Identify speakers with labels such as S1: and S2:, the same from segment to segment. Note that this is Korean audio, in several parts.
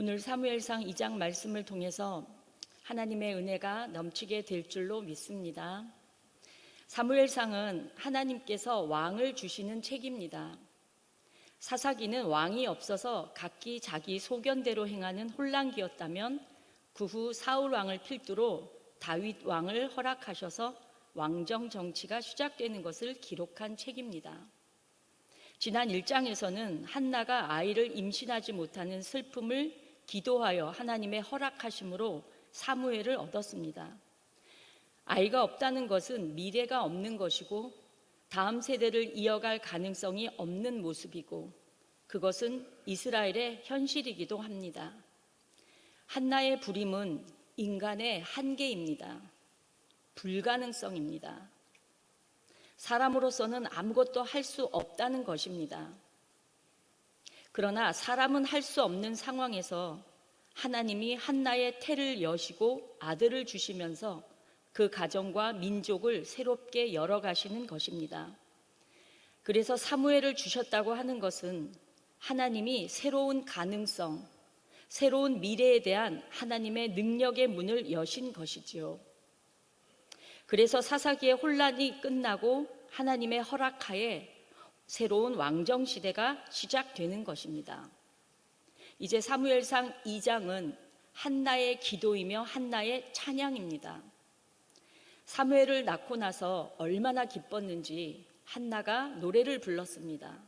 S1: 오늘 사무엘상 2장 말씀을 통해서 하나님의 은혜가 넘치게 될 줄로 믿습니다. 사무엘상은 하나님께서 왕을 주시는 책입니다. 사사기는 왕이 없어서 각기 자기 소견대로 행하는 혼란기였다면 그 후 사울 왕을 필두로 다윗 왕을 허락하셔서 왕정 정치가 시작되는 것을 기록한 책입니다. 지난 1장에서는 한나가 아이를 임신하지 못하는 슬픔을 기도하여 하나님의 허락하심으로 사무엘을 얻었습니다. 아이가 없다는 것은 미래가 없는 것이고 다음 세대를 이어갈 가능성이 없는 모습이고 그것은 이스라엘의 현실이기도 합니다. 한나의 불임은 인간의 한계입니다. 불가능성입니다. 사람으로서는 아무것도 할 수 없다는 것입니다. 그러나 사람은 할 수 없는 상황에서 하나님이 한나의 태를 여시고 아들을 주시면서 그 가정과 민족을 새롭게 열어가시는 것입니다. 그래서 사무엘을 주셨다고 하는 것은 하나님이 새로운 가능성, 새로운 미래에 대한 하나님의 능력의 문을 여신 것이지요. 그래서 사사기의 혼란이 끝나고 하나님의 허락하에 새로운 왕정 시대가 시작되는 것입니다. 이제 사무엘상 2장은 한나의 기도이며 한나의 찬양입니다. 사무엘을 낳고 나서 얼마나 기뻤는지 한나가 노래를 불렀습니다.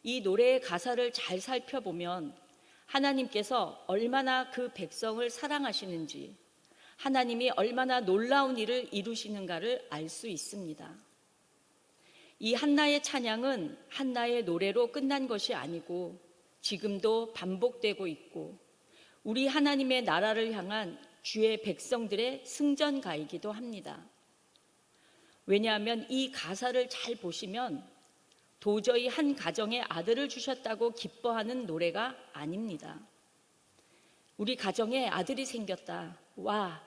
S1: 이 노래의 가사를 잘 살펴보면 하나님께서 얼마나 그 백성을 사랑하시는지, 하나님이 얼마나 놀라운 일을 이루시는가를 알 수 있습니다. 이 한나의 찬양은 한나의 노래로 끝난 것이 아니고 지금도 반복되고 있고 우리 하나님의 나라를 향한 주의 백성들의 승전가이기도 합니다. 왜냐하면 이 가사를 잘 보시면 도저히 한 가정에 아들을 주셨다고 기뻐하는 노래가 아닙니다. 우리 가정에 아들이 생겼다. 와!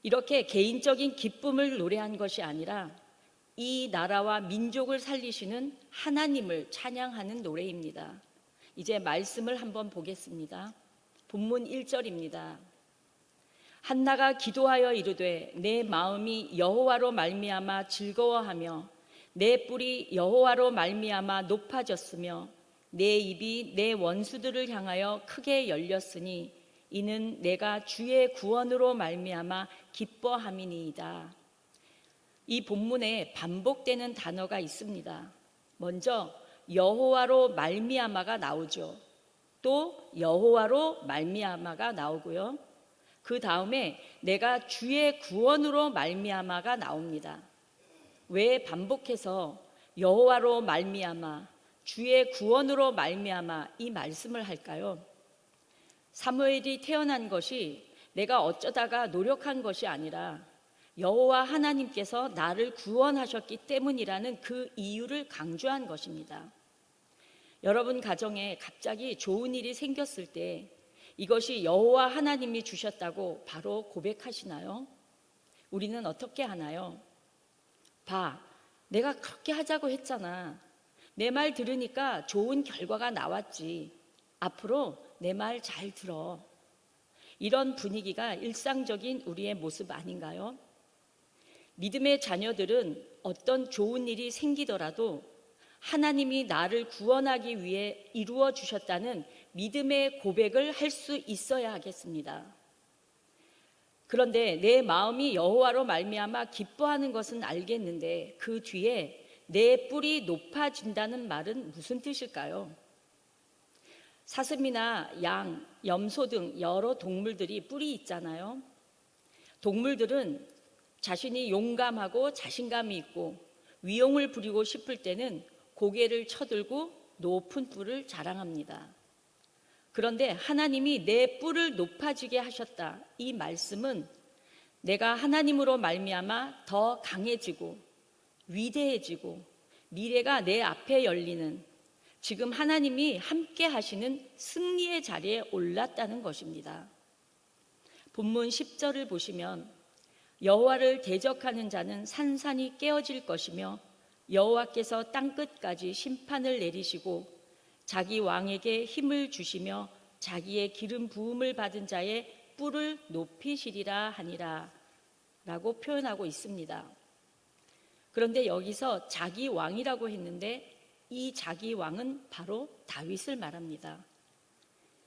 S1: 이렇게 개인적인 기쁨을 노래한 것이 아니라 이 나라와 민족을 살리시는 하나님을 찬양하는 노래입니다. 이제 말씀을 한번 보겠습니다. 본문 1절입니다. 한나가 기도하여 이르되 내 마음이 여호와로 말미암아 즐거워하며 내 뿔이 여호와로 말미암아 높아졌으며 내 입이 내 원수들을 향하여 크게 열렸으니 이는 내가 주의 구원으로 말미암아 기뻐함이니이다. 이 본문에 반복되는 단어가 있습니다. 먼저 여호와로 말미암아가 나오죠. 또 여호와로 말미암아가 나오고요. 그 다음에 내가 주의 구원으로 말미암아가 나옵니다. 왜 반복해서 여호와로 말미암아, 주의 구원으로 말미암아 이 말씀을 할까요? 사무엘이 태어난 것이 내가 어쩌다가 노력한 것이 아니라 여호와 하나님께서 나를 구원하셨기 때문이라는 그 이유를 강조한 것입니다. 여러분 가정에 갑자기 좋은 일이 생겼을 때 이것이 여호와 하나님이 주셨다고 바로 고백하시나요? 우리는 어떻게 하나요? 봐, 내가 그렇게 하자고 했잖아. 내 말 들으니까 좋은 결과가 나왔지. 앞으로 내 말 잘 들어. 이런 분위기가 일상적인 우리의 모습 아닌가요? 믿음의 자녀들은 어떤 좋은 일이 생기더라도 하나님이 나를 구원하기 위해 이루어 주셨다는 믿음의 고백을 할 수 있어야 하겠습니다. 그런데 내 마음이 여호와로 말미암아 기뻐하는 것은 알겠는데 그 뒤에 내 뿔이 높아진다는 말은 무슨 뜻일까요? 사슴이나 양, 염소 등 여러 동물들이 뿔이 있잖아요. 동물들은 자신이 용감하고 자신감이 있고 위용을 부리고 싶을 때는 고개를 쳐들고 높은 뿔을 자랑합니다. 그런데 하나님이 내 뿔을 높아지게 하셨다. 이 말씀은 내가 하나님으로 말미암아 더 강해지고 위대해지고 미래가 내 앞에 열리는 지금 하나님이 함께 하시는 승리의 자리에 올랐다는 것입니다. 본문 10절을 보시면 여호와를 대적하는 자는 산산이 깨어질 것이며 여호와께서 땅끝까지 심판을 내리시고 자기 왕에게 힘을 주시며 자기의 기름 부음을 받은 자의 뿔을 높이시리라 하니라 라고 표현하고 있습니다. 그런데 여기서 자기 왕이라고 했는데 이 자기 왕은 바로 다윗을 말합니다.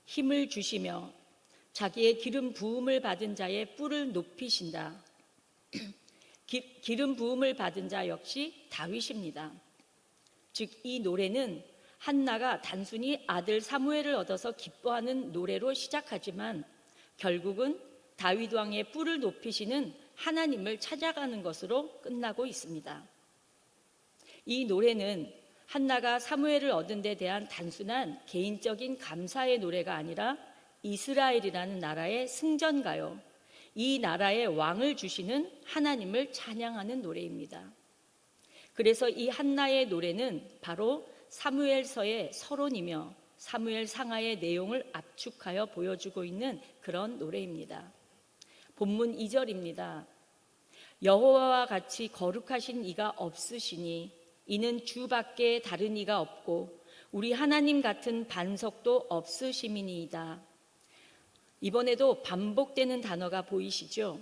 S1: 힘을 주시며 자기의 기름 부음을 받은 자의 뿔을 높이신다. 기름 부음을 받은 자 역시 다윗입니다. 즉 이 노래는 한나가 단순히 아들 사무엘을 얻어서 기뻐하는 노래로 시작하지만 결국은 다윗 왕의 뿔을 높이시는 하나님을 찾아가는 것으로 끝나고 있습니다. 이 노래는 한나가 사무엘을 얻은 데 대한 단순한 개인적인 감사의 노래가 아니라 이스라엘이라는 나라의 승전가요, 이 나라의 왕을 주시는 하나님을 찬양하는 노래입니다. 그래서 이 한나의 노래는 바로 사무엘서의 서론이며 사무엘 상하의 내용을 압축하여 보여주고 있는 그런 노래입니다. 본문 2절입니다. 여호와와 같이 거룩하신 이가 없으시니 이는 주밖에 다른 이가 없고 우리 하나님 같은 반석도 없으심이니이다. 이번에도 반복되는 단어가 보이시죠?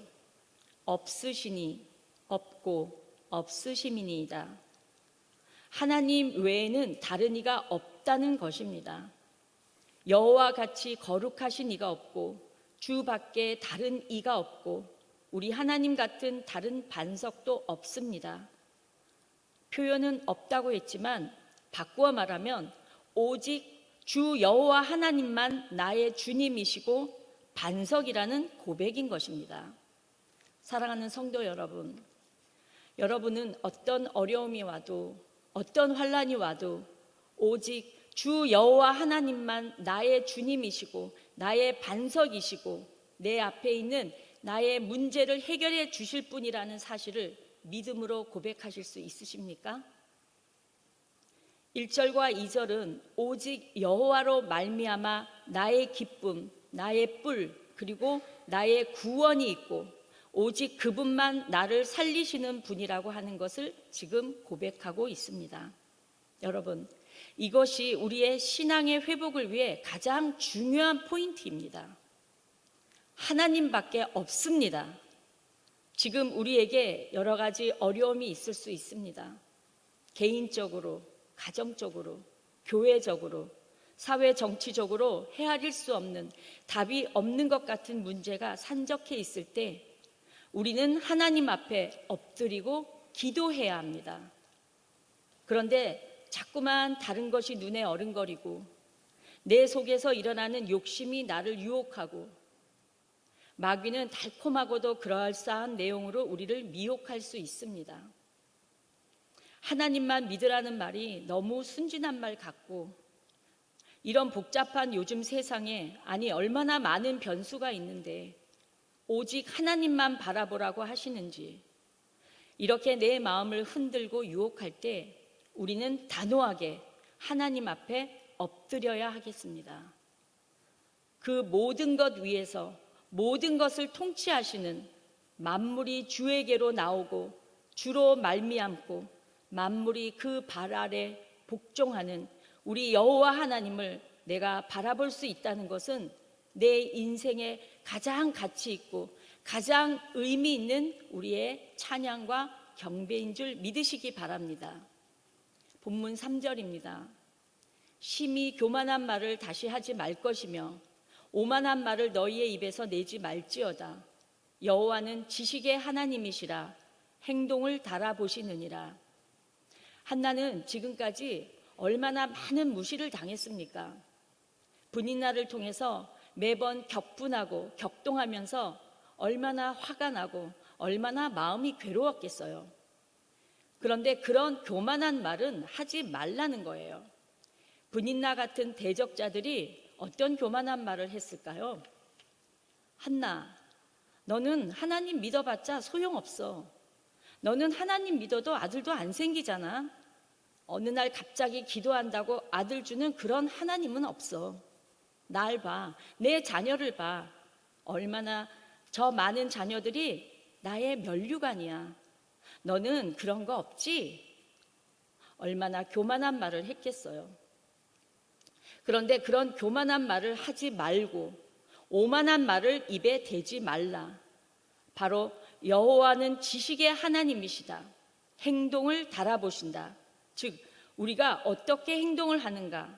S1: 없으시니, 없고, 없으심이니이다. 하나님 외에는 다른 이가 없다는 것입니다. 여호와 같이 거룩하신 이가 없고 주밖에 다른 이가 없고 우리 하나님 같은 다른 반석도 없습니다. 표현은 없다고 했지만 바꾸어 말하면 오직 주 여호와 하나님만 나의 주님이시고 반석이라는 고백인 것입니다. 사랑하는 성도 여러분, 여러분은 어떤 어려움이 와도 어떤 환난이 와도 오직 주 여호와 하나님만 나의 주님이시고 나의 반석이시고 내 앞에 있는 나의 문제를 해결해 주실 분이라는 사실을 믿음으로 고백하실 수 있으십니까? 1절과 2절은 오직 여호와로 말미암아 나의 기쁨, 나의 뿔, 그리고 나의 구원이 있고 오직 그분만 나를 살리시는 분이라고 하는 것을 지금 고백하고 있습니다. 여러분, 이것이 우리의 신앙의 회복을 위해 가장 중요한 포인트입니다. 하나님밖에 없습니다. 지금 우리에게 여러 가지 어려움이 있을 수 있습니다. 개인적으로, 가정적으로, 교회적으로, 사회 정치적으로 헤아릴 수 없는, 답이 없는 것 같은 문제가 산적해 있을 때 우리는 하나님 앞에 엎드리고 기도해야 합니다. 그런데 자꾸만 다른 것이 눈에 어른거리고 내 속에서 일어나는 욕심이 나를 유혹하고 마귀는 달콤하고도 그럴싸한 내용으로 우리를 미혹할 수 있습니다. 하나님만 믿으라는 말이 너무 순진한 말 같고 이런 복잡한 요즘 세상에 아니 얼마나 많은 변수가 있는데 오직 하나님만 바라보라고 하시는지 이렇게 내 마음을 흔들고 유혹할 때 우리는 단호하게 하나님 앞에 엎드려야 하겠습니다. 그 모든 것 위에서 모든 것을 통치하시는 만물이 주에게로 나오고 주로 말미암고 만물이 그 발 아래 복종하는 우리 여호와 하나님을 내가 바라볼 수 있다는 것은 내 인생에 가장 가치 있고 가장 의미 있는 우리의 찬양과 경배인 줄 믿으시기 바랍니다. 본문 3절입니다. 심히 교만한 말을 다시 하지 말 것이며 오만한 말을 너희의 입에서 내지 말지어다. 여호와는 지식의 하나님이시라 행동을 달아보시느니라. 한나는 지금까지 얼마나 많은 무시를 당했습니까? 분인나를 통해서 매번 격분하고 격동하면서 얼마나 화가 나고 얼마나 마음이 괴로웠겠어요. 그런데 그런 교만한 말은 하지 말라는 거예요. 분인나 같은 대적자들이 어떤 교만한 말을 했을까요? 한나, 너는 하나님 믿어봤자 소용없어. 너는 하나님 믿어도 아들도 안 생기잖아. 어느 날 갑자기 기도한다고 아들 주는 그런 하나님은 없어. 날 봐. 내 자녀를 봐. 얼마나 저 많은 자녀들이 나의 면류관이야. 너는 그런 거 없지? 얼마나 교만한 말을 했겠어요. 그런데 그런 교만한 말을 하지 말고 오만한 말을 입에 대지 말라. 바로 여호와는 지식의 하나님이시다. 행동을 달아보신다. 즉 우리가 어떻게 행동을 하는가,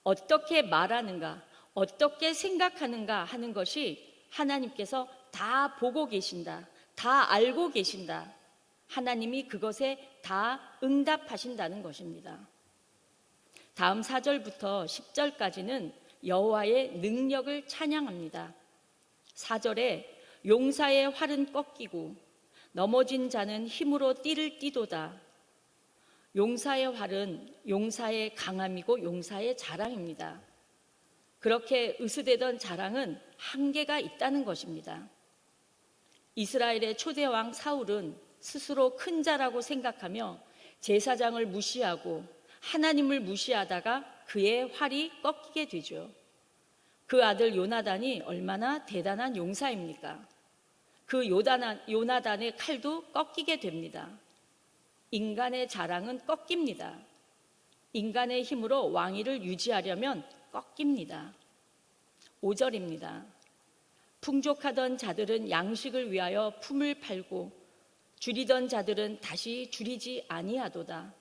S1: 어떻게 말하는가, 어떻게 생각하는가 하는 것이 하나님께서 다 보고 계신다. 다 알고 계신다. 하나님이 그것에 다 응답하신다는 것입니다. 다음 4절부터 10절까지는 여호와의 능력을 찬양합니다. 4절에 용사의 활은 꺾이고 넘어진 자는 힘으로 띠를 띠도다. 용사의 활은 용사의 강함이고 용사의 자랑입니다. 그렇게 으스대던 자랑은 한계가 있다는 것입니다. 이스라엘의 초대왕 사울은 스스로 큰 자라고 생각하며 제사장을 무시하고 하나님을 무시하다가 그의 활이 꺾이게 되죠. 그 아들 요나단이 얼마나 대단한 용사입니까? 그 요나단의 칼도 꺾이게 됩니다. 인간의 자랑은 꺾입니다. 인간의 힘으로 왕위를 유지하려면 꺾입니다. 5절입니다. 풍족하던 자들은 양식을 위하여 품을 팔고 줄이던 자들은 다시 줄이지 아니하도다.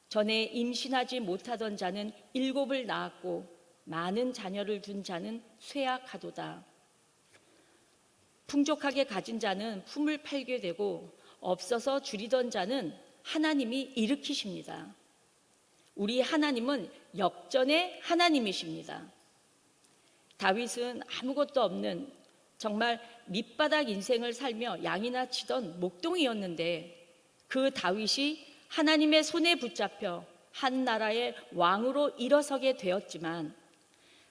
S1: 전에 임신하지 못하던 자는 7을 낳았고 많은 자녀를 둔 자는 쇠약하도다. 풍족하게 가진 자는 품을 팔게 되고 없어서 줄이던 자는 하나님이 일으키십니다. 우리 하나님은 역전의 하나님이십니다. 다윗은 아무것도 없는 정말 밑바닥 인생을 살며 양이나 치던 목동이었는데 그 다윗이 하나님의 손에 붙잡혀 한 나라의 왕으로 일어서게 되었지만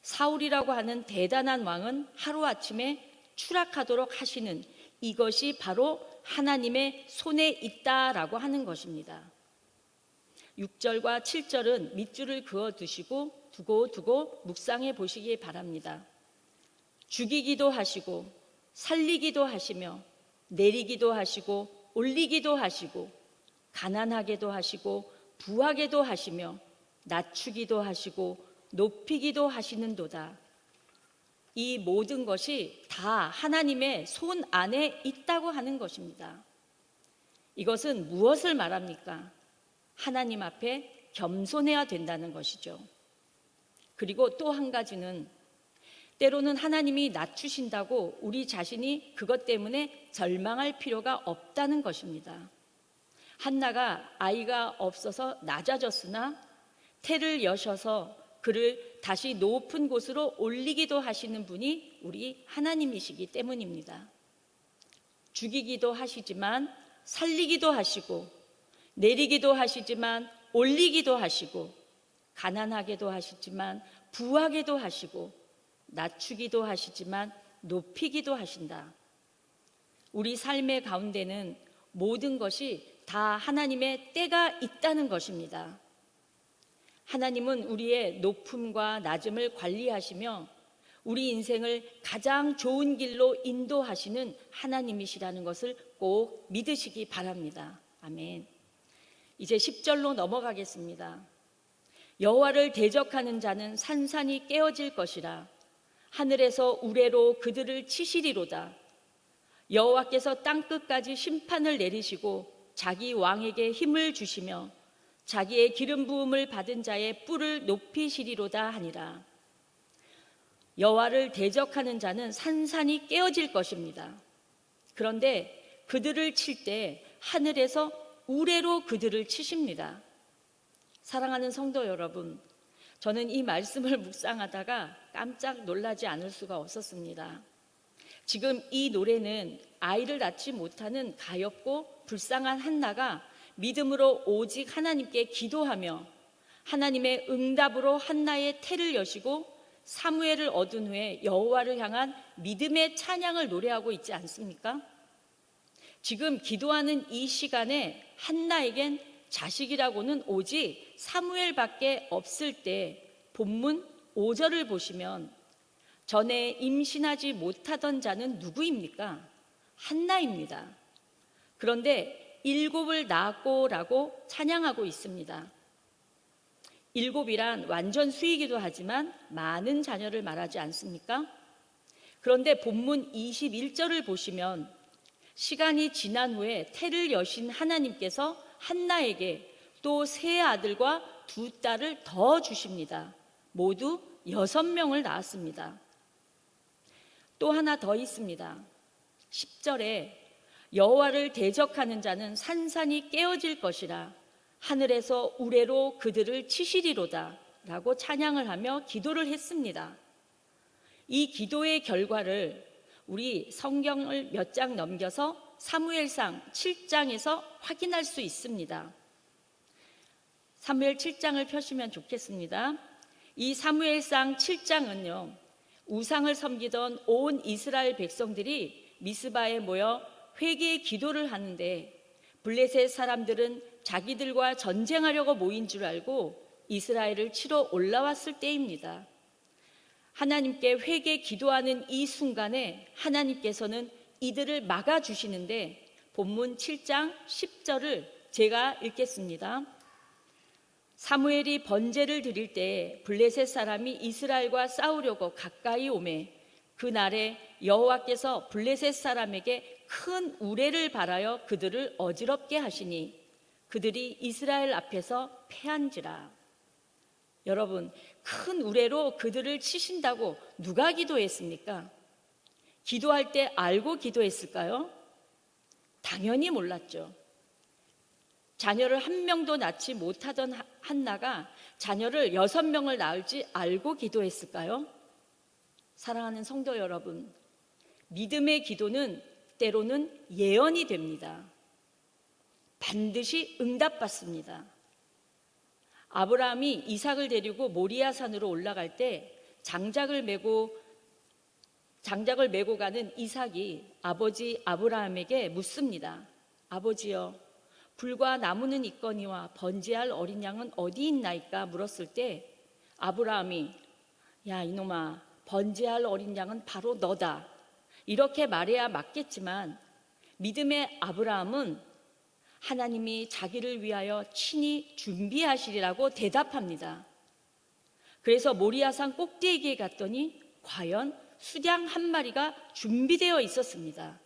S1: 사울이라고 하는 대단한 왕은 하루아침에 추락하도록 하시는 이것이 바로 하나님의 손에 있다라고 하는 것입니다. 6절과 7절은 밑줄을 그어 두시고 두고 묵상해 보시기 바랍니다. 죽이기도 하시고 살리기도 하시며 내리기도 하시고 올리기도 하시고 가난하게도 하시고 부하게도 하시며 낮추기도 하시고 높이기도 하시는도다. 이 모든 것이 다 하나님의 손 안에 있다고 하는 것입니다. 이것은 무엇을 말합니까? 하나님 앞에 겸손해야 된다는 것이죠. 그리고 또 한 가지는 때로는 하나님이 낮추신다고 우리 자신이 그것 때문에 절망할 필요가 없다는 것입니다. 한나가 아이가 없어서 낮아졌으나 태를 여셔서 그를 다시 높은 곳으로 올리기도 하시는 분이 우리 하나님이시기 때문입니다. 죽이기도 하시지만 살리기도 하시고 내리기도 하시지만 올리기도 하시고 가난하게도 하시지만 부하게도 하시고 낮추기도 하시지만 높이기도 하신다. 우리 삶의 가운데는 모든 것이 다 하나님의 때가 있다는 것입니다. 하나님은 우리의 높음과 낮음을 관리하시며 우리 인생을 가장 좋은 길로 인도하시는 하나님이시라는 것을 꼭 믿으시기 바랍니다. 아멘. 이제 10절로 넘어가겠습니다. 여호와를 대적하는 자는 산산이 깨어질 것이라. 하늘에서 우레로 그들을 치시리로다. 여호와께서 땅끝까지 심판을 내리시고 자기 왕에게 힘을 주시며 자기의 기름 부음을 받은 자의 뿔을 높이시리로다 하니라. 여호와를 대적하는 자는 산산이 깨어질 것입니다. 그런데 그들을 칠 때 하늘에서 우레로 그들을 치십니다. 사랑하는 성도 여러분, 저는 이 말씀을 묵상하다가 깜짝 놀라지 않을 수가 없었습니다. 지금 이 노래는 아이를 낳지 못하는 가엾고 불쌍한 한나가 믿음으로 오직 하나님께 기도하며 하나님의 응답으로 한나의 태를 여시고 사무엘을 얻은 후에 여호와를 향한 믿음의 찬양을 노래하고 있지 않습니까? 지금 기도하는 이 시간에 한나에겐 자식이라고는 오직 사무엘밖에 없을 때 본문 5절을 보시면 전에 임신하지 못하던 자는 누구입니까? 한나입니다. 그런데 7을 낳았고라고 찬양하고 있습니다. 일곱이란 완전 수이기도 하지만 많은 자녀를 말하지 않습니까? 그런데 본문 21절을 보시면 시간이 지난 후에 태를 여신 하나님께서 한나에게 또 세 아들과 두 딸을 더 주십니다. 모두 6명을 낳았습니다. 또 하나 더 있습니다. 10절에 여호와를 대적하는 자는 산산이 깨어질 것이라 하늘에서 우레로 그들을 치시리로다 라고 찬양을 하며 기도를 했습니다. 이 기도의 결과를 우리 성경을 몇 장 넘겨서 사무엘상 7장에서 확인할 수 있습니다. 사무엘 7장을 펴시면 좋겠습니다. 이 사무엘상 7장은요, 우상을 섬기던 온 이스라엘 백성들이 미스바에 모여 회개의 기도를 하는데 블레셋 사람들은 자기들과 전쟁하려고 모인 줄 알고 이스라엘을 치러 올라왔을 때입니다. 하나님께 회개 기도하는 이 순간에 하나님께서는 이들을 막아주시는데 본문 7장 10절을 제가 읽겠습니다. 사무엘이 번제를 드릴 때 블레셋 사람이 이스라엘과 싸우려고 가까이 오매 그날에 여호와께서 블레셋 사람에게 큰 우레를 발하여 그들을 어지럽게 하시니 그들이 이스라엘 앞에서 패한지라. 여러분, 큰 우레로 그들을 치신다고 누가 기도했습니까? 기도할 때 알고 기도했을까요? 당연히 몰랐죠. 자녀를 한 명도 낳지 못하던 한나가 자녀를 6명을 낳을지 알고 기도했을까요? 사랑하는 성도 여러분, 믿음의 기도는 때로는 예언이 됩니다. 반드시 응답받습니다. 아브라함이 이삭을 데리고 모리아 산으로 올라갈 때 장작을 메고 가는 이삭이 아버지 아브라함에게 묻습니다. 아버지여, 불과 나무는 있거니와 번제할 어린 양은 어디 있나이까 물었을 때 아브라함이 야 이놈아, 번제할 어린 양은 바로 너다 이렇게 말해야 맞겠지만 믿음의 아브라함은 하나님이 자기를 위하여 친히 준비하시리라고 대답합니다. 그래서 모리아산 꼭대기에 갔더니 과연 수량 한 마리가 준비되어 있었습니다.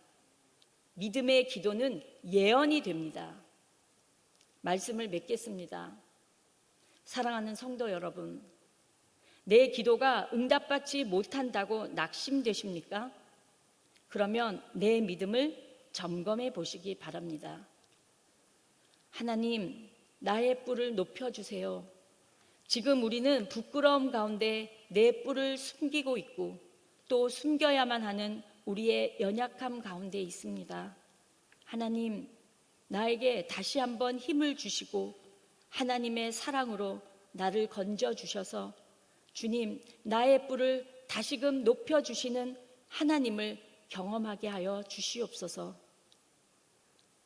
S1: 믿음의 기도는 예언이 됩니다. 말씀을 맺겠습니다. 사랑하는 성도 여러분, 내 기도가 응답받지 못한다고 낙심되십니까? 그러면 내 믿음을 점검해 보시기 바랍니다. 하나님, 나의 뿔을 높여주세요. 지금 우리는 부끄러움 가운데 내 뿔을 숨기고 있고 또 숨겨야만 하는 우리의 연약함 가운데 있습니다. 하나님, 나에게 다시 한번 힘을 주시고 하나님의 사랑으로 나를 건져주셔서 주님, 나의 뿔을 다시금 높여주시는 하나님을 경험하게 하여 주시옵소서.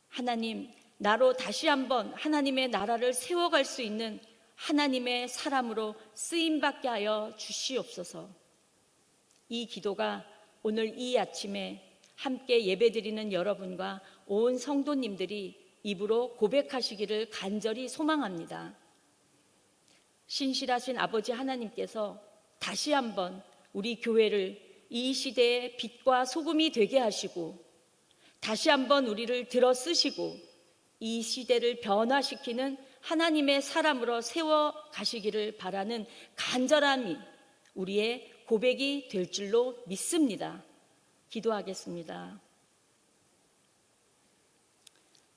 S1: 하나님, 나로 다시 한번 하나님의 나라를 세워갈 수 있는 하나님의 사람으로 쓰임받게 하여 주시옵소서. 이 기도가 오늘 이 아침에 함께 예배드리는 여러분과 온 성도님들이 입으로 고백하시기를 간절히 소망합니다. 신실하신 아버지 하나님께서 다시 한번 우리 교회를 이 시대의 빛과 소금이 되게 하시고 다시 한번 우리를 들어 쓰시고 이 시대를 변화시키는 하나님의 사람으로 세워 가시기를 바라는 간절함이 우리의 고백이 될 줄로 믿습니다. 기도하겠습니다.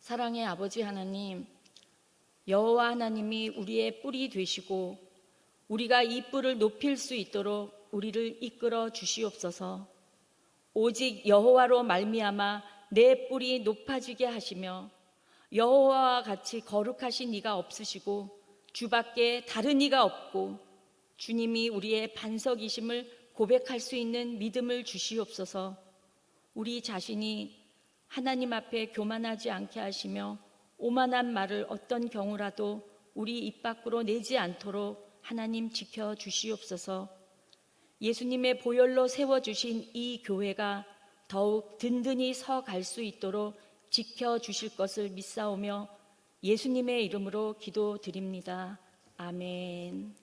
S1: 사랑의 아버지 하나님, 여호와 하나님이 우리의 뿔이 되시고 우리가 이 뿔을 높일 수 있도록 우리를 이끌어 주시옵소서. 오직 여호와로 말미암아 내 뿔이 높아지게 하시며 여호와와 같이 거룩하신 이가 없으시고 주밖에 다른 이가 없고 주님이 우리의 반석이심을 고백할 수 있는 믿음을 주시옵소서. 우리 자신이 하나님 앞에 교만하지 않게 하시며 오만한 말을 어떤 경우라도 우리 입 밖으로 내지 않도록 하나님 지켜 주시옵소서. 예수님의 보혈로 세워주신 이 교회가 더욱 든든히 서 갈 수 있도록 지켜 주실 것을 믿사오며 예수님의 이름으로 기도드립니다. 아멘.